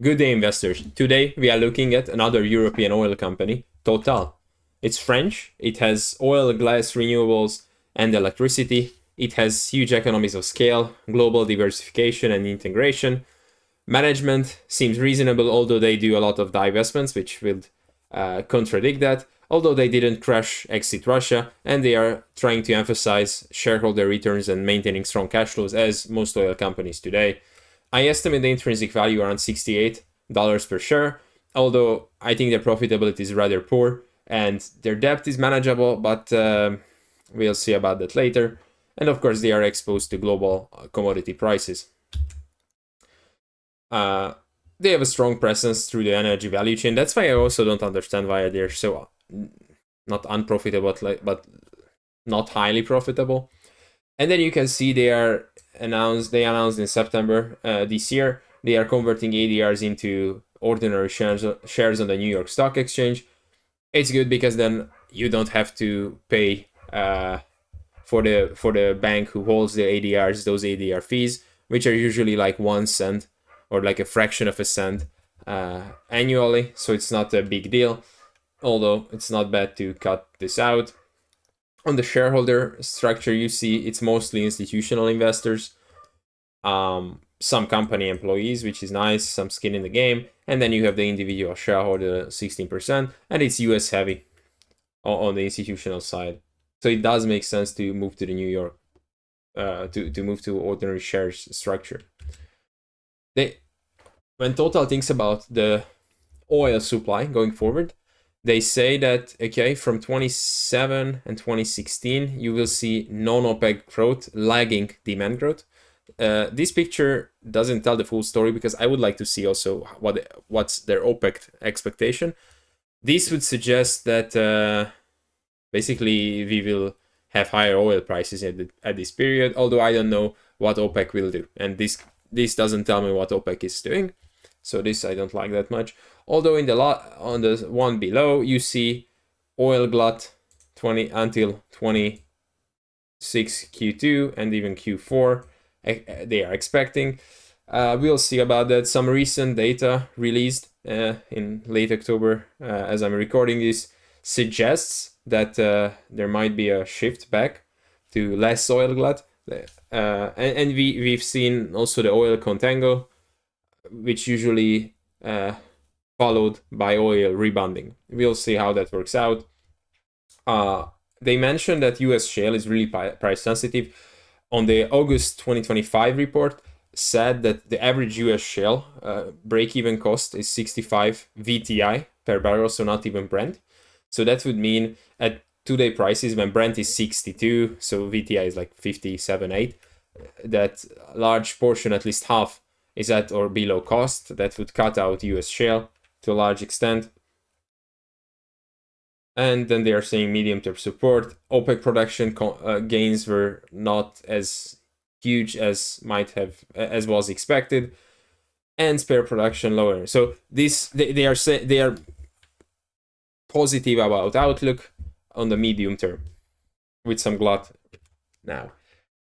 Good day, investors. Today we are looking at another European oil company, Total. It's French, it has oil, gas, renewables, and electricity. It has huge economies of scale, global diversification and integration. Management seems reasonable, although they do a lot of divestments, which will contradict that. Although they didn't crash exit Russia, and they are trying to emphasize shareholder returns and maintaining strong cash flows, as most oil companies today. I estimate the intrinsic value around $68 per share, although I think their profitability is rather poor and their debt is manageable, but we'll see about that later. And of course, they are exposed to global commodity prices. They have a strong presence through the energy value chain. That's why I also don't understand why they're so not unprofitable, but not highly profitable. And then you can see they announced in September this year, they are converting ADRs into ordinary shares on the New York Stock Exchange. It's good because then you don't have to pay for the bank who holds the ADRs, those ADR fees, which are usually like 1 cent or like a fraction of a cent annually. So it's not a big deal, although it's not bad to cut this out. On the shareholder structure, you see it's mostly institutional investors, some company employees, which is nice, some skin in the game, and then you have the individual shareholder, 16%, and it's US heavy on the institutional side. So it does make sense to move to the New York, to move to ordinary shares structure. When Total thinks about the oil supply going forward, they say that, okay, from 27 and 2016, you will see non-OPEC growth lagging demand growth. This picture doesn't tell the full story because I would like to see also what's their OPEC expectation. This would suggest that basically we will have higher oil prices at this period, although I don't know what OPEC will do. And this doesn't tell me what OPEC is doing. So this I don't like that much. Although on the one below, you see oil glut 20 until 26 Q2 and even Q4 they are expecting. We'll see about that. Some recent data released in late October, as I'm recording this, suggests that there might be a shift back to less oil glut. And we've seen also the oil contango, which usually followed by oil rebounding. We'll see how that works out. They mentioned that US shale is really price sensitive. On the August 2025 report, said that the average US shale break-even cost is 65 VTI per barrel, so not even Brent. So that would mean at today prices, when Brent is 62, so VTI is like 57, 8, that large portion, at least half, is at or below cost. That would cut out US shale to a large extent. And then they are saying medium-term support. OPEC production gains were not as huge as was expected, and spare production lower. So they are positive about outlook on the medium term, with some glut now.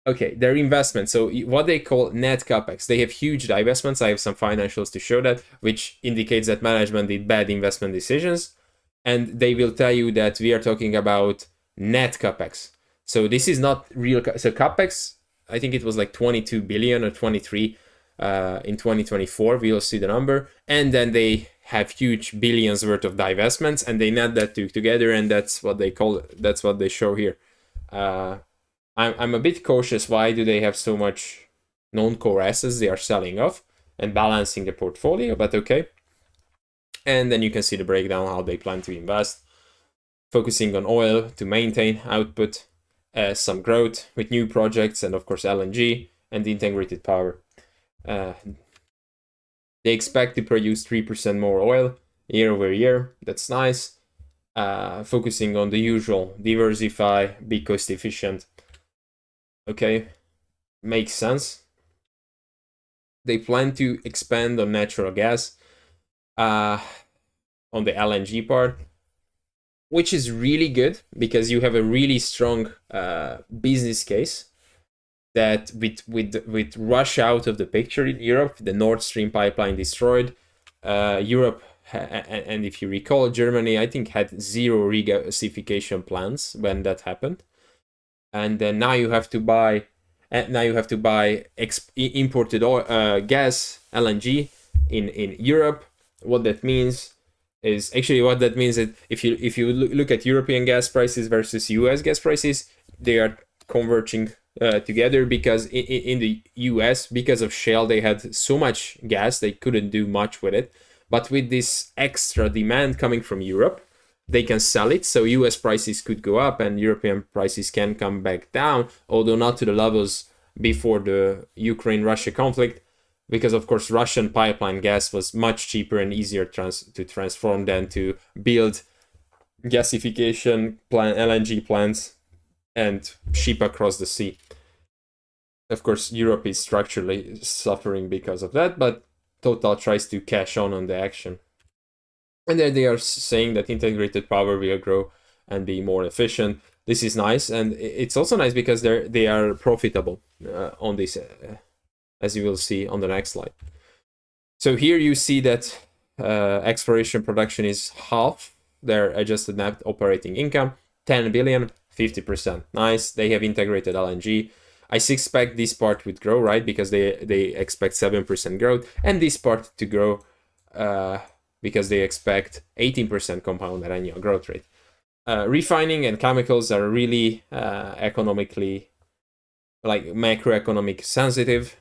Okay, their investment. So what they call net capex. They have huge divestments. I have some financials to show that, which indicates that management did bad investment decisions. And they will tell you that we are talking about net capex. So this is not real. So capex, I think it was like 22 billion or 23 in 2024. We'll see the number. And then they have huge billions worth of divestments, and they net that together, and that's what they call it. That's what they show here. I'm a bit cautious. Why do they have so much non-core assets they are selling off and balancing the portfolio? But okay. And then you can see the breakdown, how they plan to invest, focusing on oil to maintain output, some growth with new projects, and of course LNG and the integrated power. They expect to produce 3% more oil year over year. That's nice. Focusing on the usual, diversify, be cost efficient. Okay, makes sense. They plan to expand on natural gas. On the LNG part, which is really good because you have a really strong business case that with Russia out of the picture in Europe, the Nord Stream pipeline destroyed, Europe, and if you recall, Germany, I think, had zero regasification plans when that happened, and then now you have to buy, imported oil, gas, LNG in Europe. What that means is that if you look at European gas prices versus US gas prices, they are converging together, because in the US, because of shale, they had so much gas they couldn't do much with it. But with this extra demand coming from Europe, they can sell it, so US prices could go up and European prices can come back down, although not to the levels before the Ukraine-Russia conflict, because of course Russian pipeline gas was much cheaper and easier to transform than to build gasification LNG plants and ship across the sea. Of course, Europe is structurally suffering because of that, but Total tries to cash on the action. And then they are saying that integrated power will grow and be more efficient. This is nice, and it's also nice because they are profitable on this, as you will see on the next slide. So here you see that exploration production is half their adjusted net operating income, 10 billion, 50%. Nice. They have integrated LNG. I expect this part would grow, right? Because they expect 7% growth, and this part to grow because they expect 18% compounded annual growth rate. Refining and chemicals are really economically, like, macroeconomic sensitive.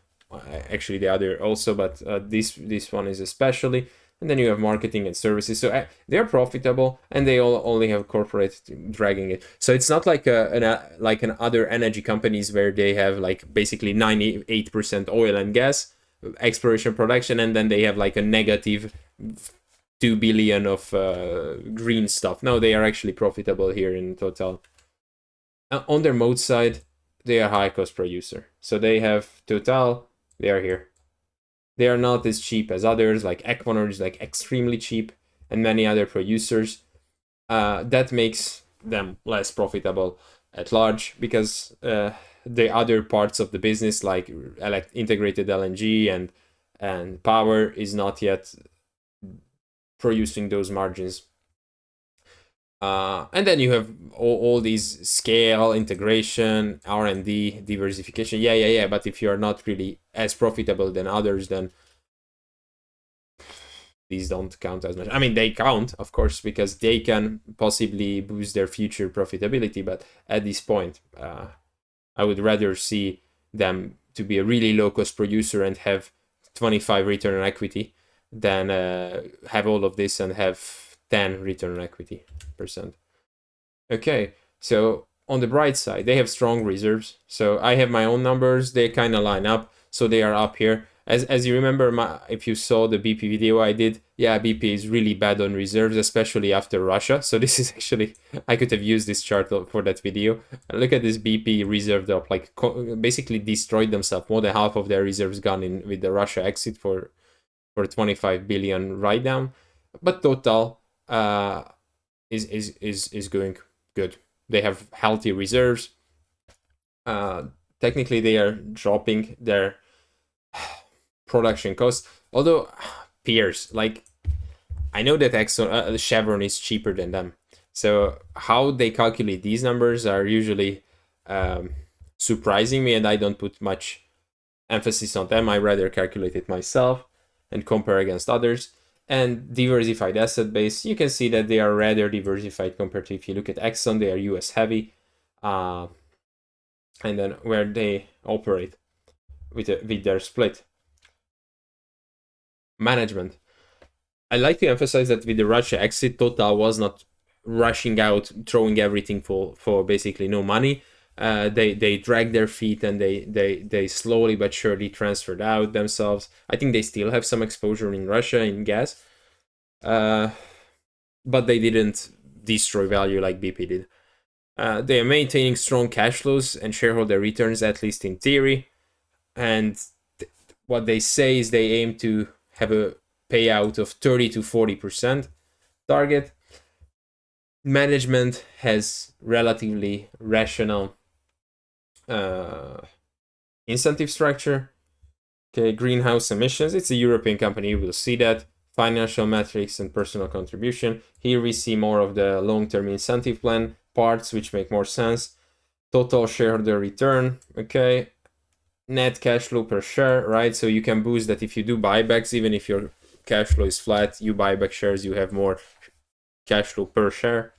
Actually, the other also, but this one is especially. And then you have marketing and services. So they're profitable, and they all only have corporate dragging it. So it's not like an other energy companies where they have like basically 98% oil and gas exploration production, and then they have like a negative 2 billion of green stuff. No, they are actually profitable here in Total. On their Moat side, they are high cost producer. So they have Total, they are here. They are not as cheap as others, like Equinor is like extremely cheap, and many other producers. That makes them less profitable at large, because the other parts of the business, like integrated LNG and power, is not yet producing those margins. And then you have all these scale, integration, R&D, diversification. Yeah. But if you are not really as profitable than others, then these don't count as much. I mean, they count, of course, because they can possibly boost their future profitability. But at this point, I would rather see them to be a really low-cost producer and have 25 return on equity than have all of this and have 10 return on equity %. Okay, so on the bright side, they have strong reserves. So I have my own numbers. They kind of line up. So they are up here. As you remember, if you saw the BP video I did, yeah, BP is really bad on reserves, especially after Russia. So this is actually, I could have used this chart for that video. Look at this BP reserve drop, like basically destroyed themselves. More than half of their reserves gone in with the Russia exit for 25 billion write down. But Total is going good. They have healthy reserves. Technically, they are dropping their production costs. Although peers, like, I know that Exxon, Chevron is cheaper than them. So how they calculate these numbers are usually surprising me, and I don't put much emphasis on them. I rather calculate it myself and compare against others. And diversified asset base, you can see that they are rather diversified compared to, if you look at Exxon, they are US heavy. And then where they operate with their split. Management. I like to emphasize that with the Russia exit, Total was not rushing out, throwing everything for basically no money. They dragged their feet, and they slowly but surely transferred out themselves. I think they still have some exposure in Russia in gas, but they didn't destroy value like BP did. They are maintaining strong cash flows and shareholder returns, at least in theory. And what they say is they aim to have a payout of 30 to 40% target. Management has relatively rational incentive structure. Okay, greenhouse emissions. It's a European company. You will see that financial metrics and personal contribution. Here we see more of the long-term incentive plan parts, which make more sense. Total shareholder return, okay. Net cash flow per share, right? So you can boost that if you do buybacks, even if your cash flow is flat, you buy back shares, you have more cash flow per share.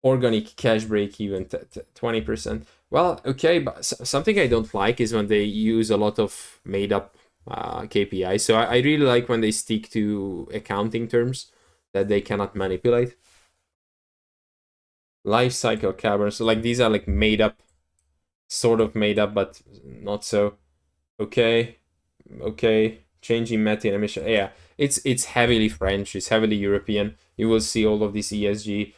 Organic cash break even 20%. Well, okay, but something I don't like is when they use a lot of made up KPIs. So I really like when they stick to accounting terms that they cannot manipulate. Life cycle carbon. So like these are like made up, sort of made up, but not so. Okay. Changing methane emission. Yeah, it's heavily French. It's heavily European. You will see all of this ESG.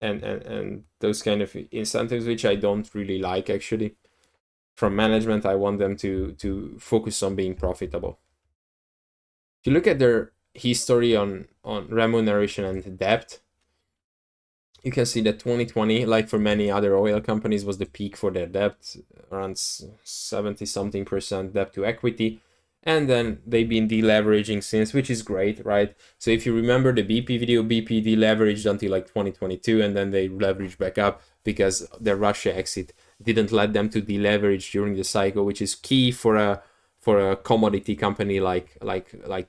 And those kind of incentives, which I don't really like actually. From management, I want them to focus on being profitable. If you look at their history on remuneration and debt, you can see that 2020, like for many other oil companies, was the peak for their debt, around 70-something% debt to equity. And then they've been deleveraging since, which is great, right? So if you remember the BP video, BP deleveraged until like 2022, and then they leveraged back up because their Russia exit didn't let them to deleverage during the cycle, which is key for a commodity company like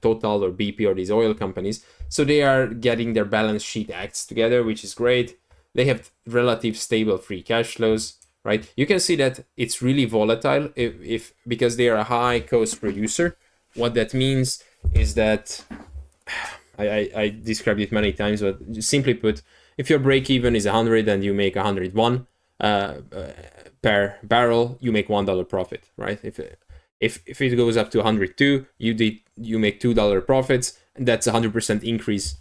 Total or BP or these oil companies. So they are getting their balance sheet acts together, which is great. They have relative stable free cash flows. Right, you can see that it's really volatile if because they are a high cost producer. What that means is that I described it many times, but simply put, if your break even is 100 and you make 101 per barrel, you make $1 profit, right? If it goes up to 102, you make $2 profits, and that's 100% increase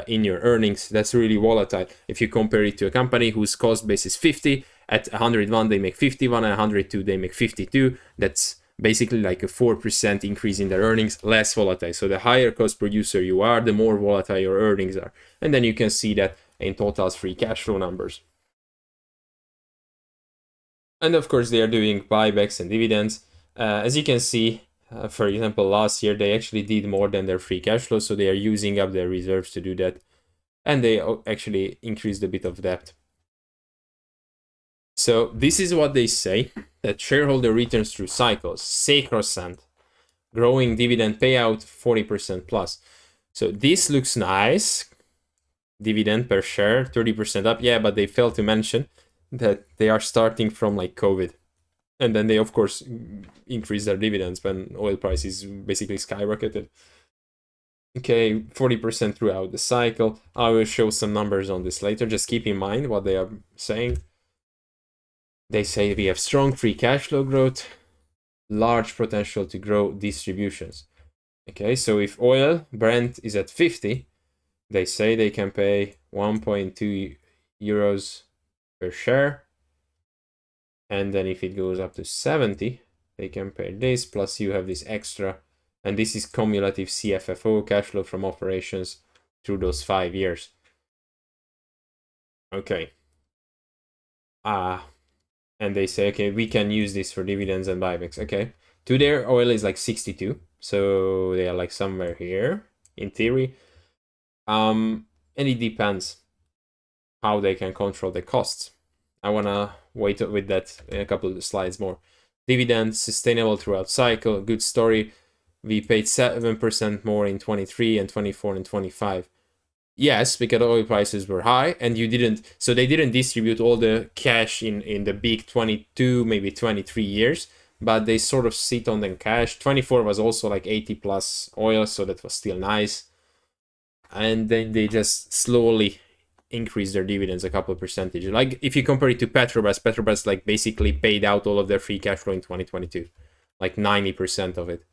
in your earnings. That's really volatile. If you compare it to a company whose cost base is 50, at 101 they make 51, and 102 they make 52. That's basically like a 4% increase in their earnings, less volatile. So the higher cost producer you are, the more volatile your earnings are. And then you can see that in Total's free cash flow numbers. And of course they are doing buybacks and dividends. As you can see, for example, last year they actually did more than their free cash flow, so they are using up their reserves to do that. And they actually increased a bit of debt. So this is what they say, that shareholder returns through cycles, sacrosanct, growing dividend payout 40% plus. So this looks nice. Dividend per share 30% up. Yeah, but they failed to mention that they are starting from like COVID. And then they, of course, increase their dividends when oil prices basically skyrocketed. Okay, 40% throughout the cycle. I will show some numbers on this later. Just keep in mind what they are saying. They say we have strong free cash flow growth, large potential to grow distributions. Okay, so if oil, Brent, is at 50, they say they can pay 1.2 euros per share. And then if it goes up to 70, they can pay this, plus you have this extra. And this is cumulative CFFO, cash flow from operations, through those 5 years. Okay. And they say, okay, we can use this for dividends and buybacks. Okay. To their oil is like 62. So they are like somewhere here, in theory. And it depends how they can control the costs. I want to wait with that in a couple of slides more. Dividends, sustainable throughout cycle, good story. We paid 7% more in 23 and 24 and 25. Yes, because oil prices were high, and you didn't, so they didn't distribute all the cash in the big 22, maybe 23 years, but they sort of sit on the cash. 24 was also like 80 plus oil, so that was still nice. And then they just slowly increase their dividends a couple of percentage. Like if you compare it to Petrobras like basically paid out all of their free cash flow in 2022, like 90% of it.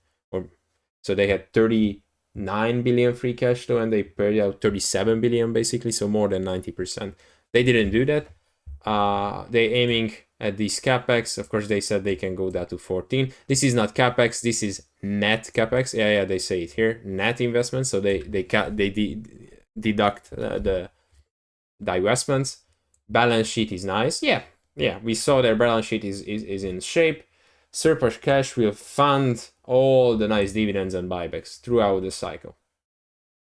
So they had 39 billion free cash flow and they paid out 37 billion basically, so more than 90%. They didn't do that. They aiming at this capex. Of course, they said they can go down to 14. This is not capex. This is net capex. Yeah, they say it here, net investment. So they deduct the divestments. Balance sheet is nice. Yeah, we saw their balance sheet is in shape. Surplus cash will fund all the nice dividends and buybacks throughout the cycle.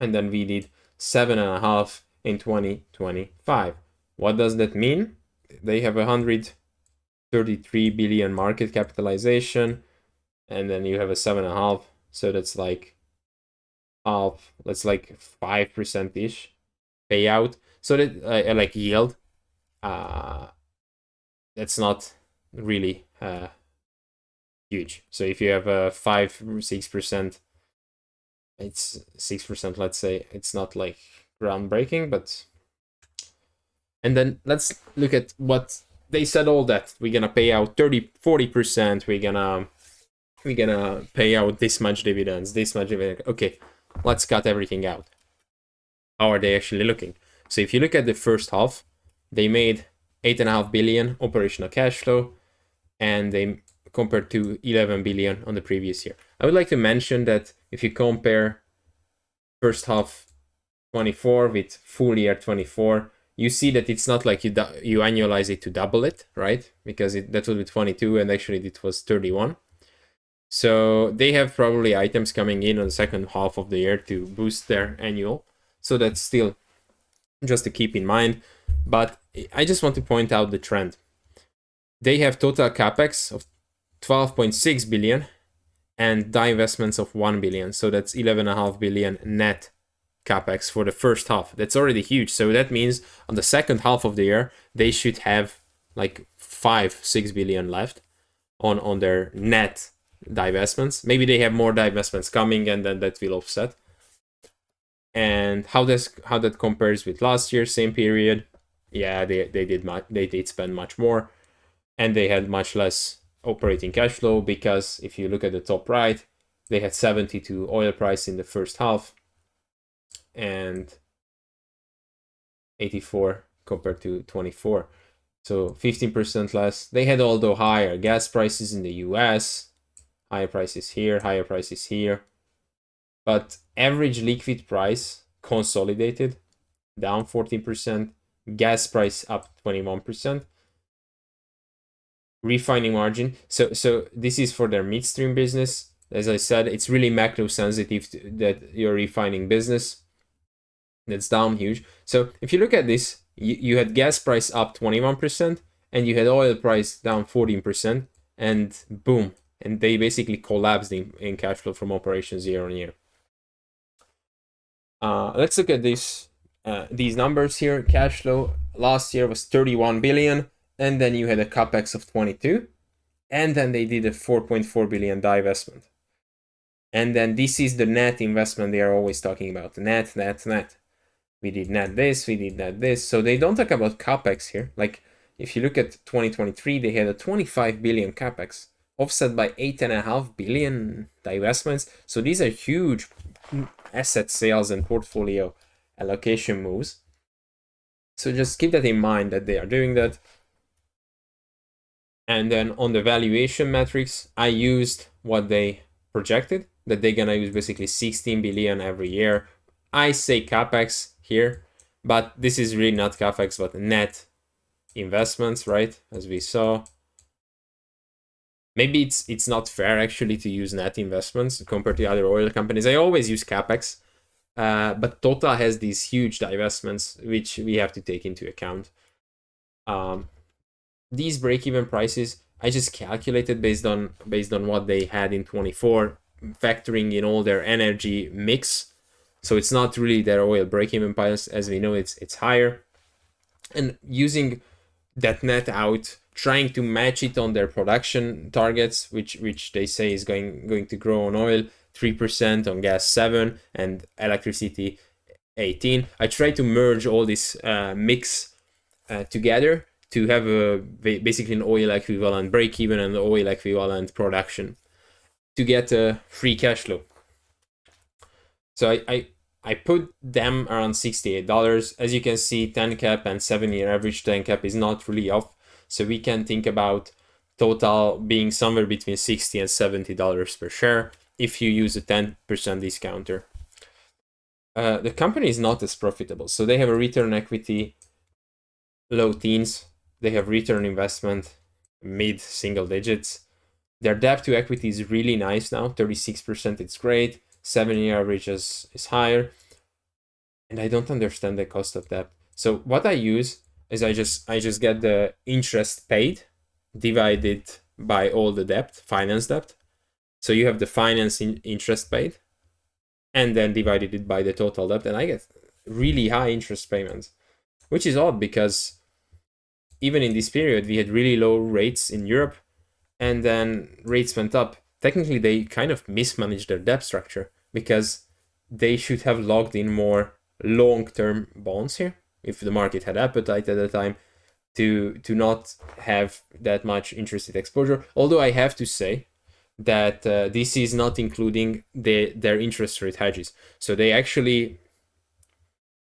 And then we did 7.5 in 2025. What does that mean? They have 133 billion market capitalization, and then you have a 7.5, so that's like half, that's like 5% ish payout. So that like yield, that's not really huge. So if you have a 5-6%, it's 6%, let's say, it's not like groundbreaking, but. And then let's look at what they said. All that we're gonna pay out 30-40%, we're gonna pay out this much dividends, this much dividend. Okay, let's cut everything out. How are they actually looking? So if you look at the first half, they made 8.5 billion operational cash flow, and they compared to 11 billion on the previous year. I would like to mention that if you compare first half 24 with full year 24, you see that it's not like you annualize it to double it, right? Because that would be 22, and actually it was 31. So they have probably items coming in on the second half of the year to boost their annual. So that's still just to keep in mind. But I just want to point out the trend. They have total capex of 12.6 billion and divestments of 1 billion. So that's 11.5 billion net capex for the first half. That's already huge. So that means on the second half of the year, they should have like 5-6 billion left on their net divestments. Maybe they have more divestments coming, and then that will offset. And how that compares with last year, same period? Yeah, they did spend much more, and they had much less operating cash flow, because if you look at the top right, they had 72 oil price in the first half and 84 compared to 24. So 15% less. They had, although higher gas prices in the US, higher prices here, higher prices here. But average liquid price consolidated down 14%, gas price up 21%. Refining margin. So this is for their midstream business. As I said, it's really macro sensitive to that your refining business. That's down huge. So if you look at this, you had gas price up 21%, and you had oil price down 14%, and boom, and they basically collapsed in cash flow from operations year on year. Let's look at this these numbers here. Cash flow last year was 31 billion, and then you had a capex of 22, and then they did a 4.4 billion divestment. And then this is the net investment they are always talking about. Net. We did net this, we did net this. So they don't talk about capex here. Like if you look at 2023, they had a 25 billion capex, offset by 8.5 billion divestments. So these are huge asset sales and portfolio allocation moves. So just keep that in mind that they are doing that. And then on the valuation metrics, I used what they projected, that they're gonna use basically 16 billion every year. I say capex here, but this is really not capex, but net investments, right? As we saw. Maybe it's not fair actually to use net investments compared to other oil companies. I always use capex, but Total has these huge divestments which we have to take into account. These break-even prices, I just calculated based on what they had in 24, factoring in all their energy mix. So it's not really their oil break-even price, as we know it's higher. And using that net out, trying to match it on their production targets, which they say is going to grow on oil 3%, on gas 7%, and electricity 18%. I try to merge all this mix together to have basically an oil equivalent break-even and oil equivalent production to get a free cash flow. So I put them around $68. As you can see, 10 cap and 7-year average 10 cap is not really off. So we can think about Total being somewhere between $60 and $70 per share if you use a 10% discounter. The company is not as profitable. So they have a return equity low teens. They have return investment mid single digits. Their debt to equity is really nice now, 36%. It's great. 7-year average is higher. And I don't understand the cost of debt. So what I use is I just get the interest paid divided by all the debt, finance debt. So you have the finance interest paid, and then divided it by the total debt, and I get really high interest payments, which is odd because even in this period we had really low rates in Europe, and then rates went up. Technically, they kind of mismanaged their debt structure because they should have locked in more long-term bonds here if the market had appetite at the time to not have that much interest rate exposure. Although I have to say that this is not including their interest rate hedges. So they actually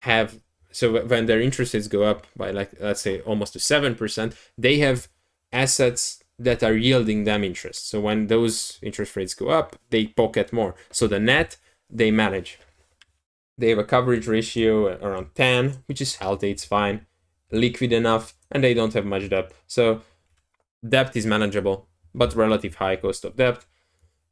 have, so when their interest rates go up by, like, let's say almost to 7%, they have assets that are yielding them interest. So when those interest rates go up, they pocket more. So the net they manage. They have a coverage ratio around 10, which is healthy, it's fine, liquid enough, and they don't have much debt. So debt is manageable, but relative high cost of debt.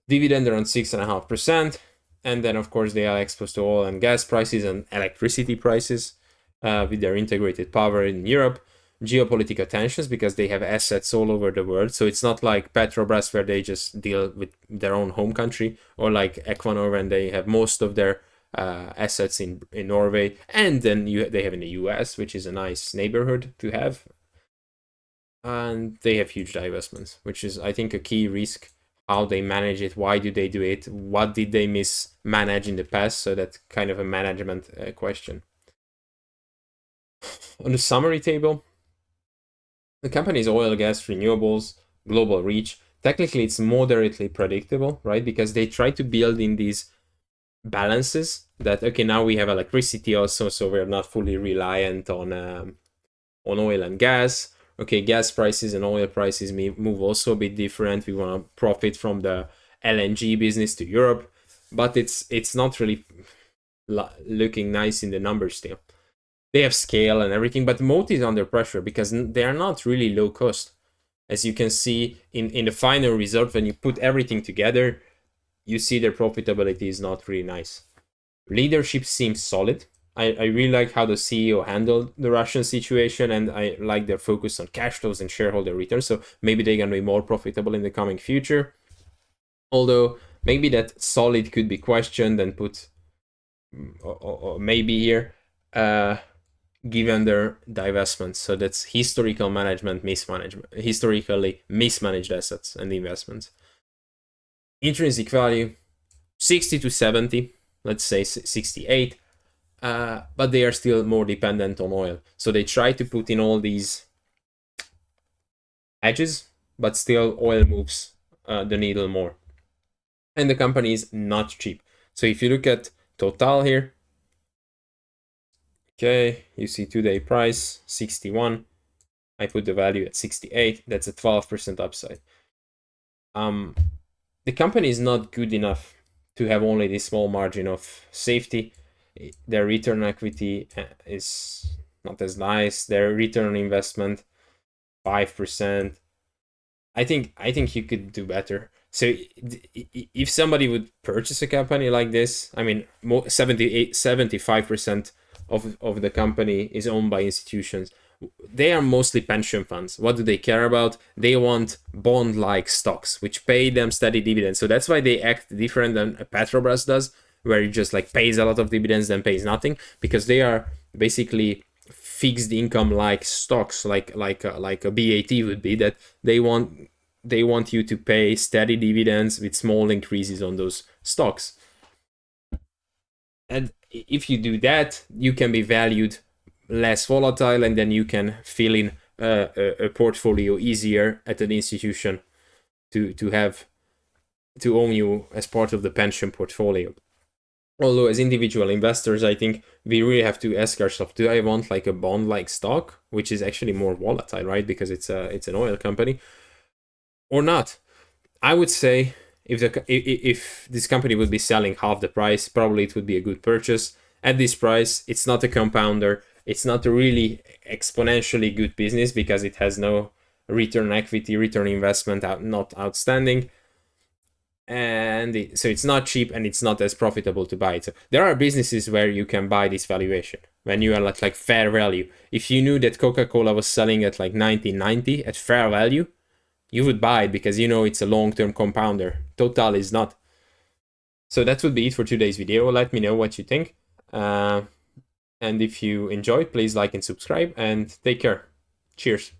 Dividend around 6.5%. And then, of course, they are exposed to oil and gas prices and electricity prices with their integrated power in Europe. Geopolitical tensions because they have assets all over the world. So it's not like Petrobras where they just deal with their own home country, or like Equinor when they have most of their assets in Norway, and then they have in the US, which is a nice neighborhood to have. And they have huge divestments, which is, I think, a key risk. How they manage it, why do they do it, what did they mismanage in the past? So that's kind of a management question. On the summary table, the company's oil, gas, renewables, global reach. Technically, it's moderately predictable, right? Because they try to build in these balances that, okay, now we have electricity also, so we're not fully reliant on oil and gas. Okay, gas prices and oil prices may move also a bit different. We want to profit from the LNG business to Europe, but it's not really looking nice in the numbers still. They have scale and everything, but Moat is under pressure because they are not really low cost. As you can see in the final result, when you put everything together, you see their profitability is not really nice. Leadership seems solid. I really like how the CEO handled the Russian situation, and I like their focus on cash flows and shareholder returns. So maybe they're going to be more profitable in the coming future. Although maybe that solid could be questioned and put or maybe here, given their divestments. So that's historical management mismanagement, historically mismanaged assets and investments. Intrinsic value 60 to 70, let's say 68. But they are still more dependent on oil. So they try to put in all these hedges, but still oil moves the needle more. And the company is not cheap. So if you look at Total here, okay, you see today price 61. I put the value at 68. That's a 12% upside. The company is not good enough to have only this small margin of safety. Their return on equity is not as nice. Their return on investment 5%. I think you could do better. So if somebody would purchase a company like this, I mean, 75% of the company is owned by institutions. They are mostly pension funds. What do they care about? They want bond-like stocks, which pay them steady dividends. So that's why they act different than Petrobras does, where it just like pays a lot of dividends then pays nothing, because they are basically fixed income like stocks, like a BAT would be, that they want you to pay steady dividends with small increases on those stocks. And if you do that, you can be valued less volatile, and then you can fill in a portfolio easier at an institution to own you as part of the pension portfolio. Although as individual investors, I think we really have to ask ourselves, do I want like a bond-like stock, which is actually more volatile, right? Because it's an oil company, or not? I would say if this company would be selling half the price, probably it would be a good purchase. At this price, it's not a compounder. It's not a really exponentially good business because it has no return on equity, return on investment not outstanding. And so it's not cheap and it's not as profitable to buy it. So there are businesses where you can buy this valuation when you are at like fair value. If you knew that Coca-Cola was selling at like 1990 at fair value, you would buy it because you know it's a long-term compounder. Total is not. So that would be it for today's video. Let me know what you think. And if you enjoyed, please like and subscribe and take care. Cheers.